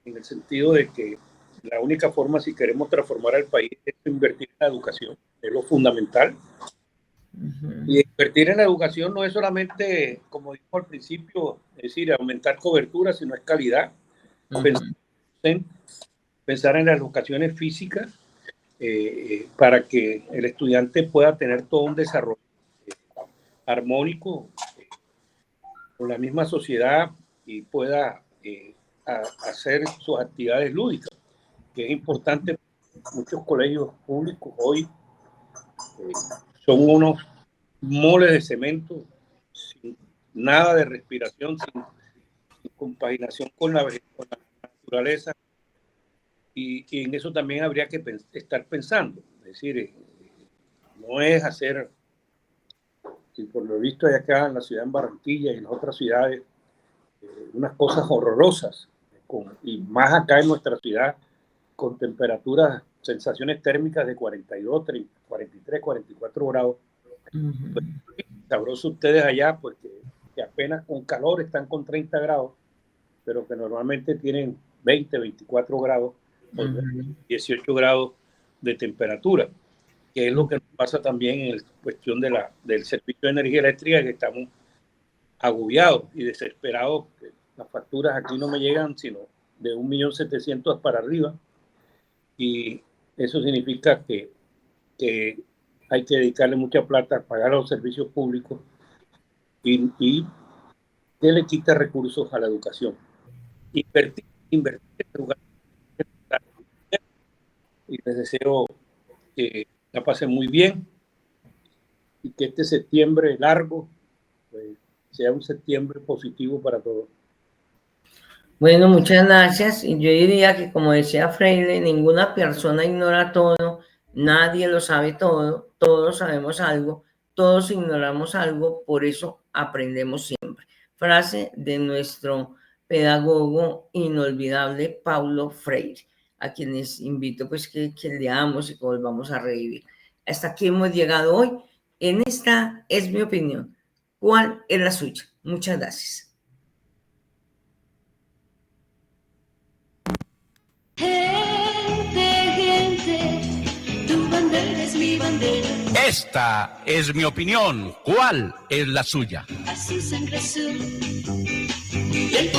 en el sentido de que la única forma, si queremos transformar al país, es invertir en la educación, es lo fundamental. Y invertir en la educación no es solamente, como dijo al principio, es decir, aumentar cobertura, sino es calidad. Pensar en las educaciones físicas para que el estudiante pueda tener todo un desarrollo armónico con la misma sociedad y pueda hacer sus actividades lúdicas, que es importante. Muchos colegios públicos hoy son unos moles de cemento, sin nada de respiración, sin compaginación con la naturaleza, y en eso también habría que estar pensando. Es decir, no es hacer, y por lo visto hay acá en la ciudad de Barranquilla y en las otras ciudades, unas cosas horrorosas, y más acá en nuestra ciudad, con temperaturas, sensaciones térmicas de 42, 30, 43, 44 grados. Pues, sabroso ustedes allá, pues que apenas con calor están con 30 grados, pero que normalmente tienen 20, 24 grados, 18 grados de temperatura, que es lo que nos pasa también en cuestión del servicio de energía eléctrica, que estamos agobiados y desesperados. Las facturas aquí no me llegan sino de 1.700.000 para arriba, y eso significa que hay que dedicarle mucha plata a pagar los servicios públicos, y que le quita recursos a la educación. Invertir en educación. Y les deseo que la pasen muy bien y que este septiembre largo pues, sea un septiembre positivo para todos. Bueno, muchas gracias. Y yo diría que, como decía Freire, ninguna persona ignora todo, nadie lo sabe todo, todos sabemos algo, todos ignoramos algo, por eso aprendemos siempre. Frase de nuestro pedagogo inolvidable Paulo Freire, a quienes invito pues que leamos y que volvamos a revivir. Hasta aquí hemos llegado hoy. En esta es mi opinión. ¿Cuál es la suya? Muchas gracias. Gente, tu bandera es mi bandera. Esta es mi opinión. ¿Cuál es la suya? Azul, sangre azul. Y el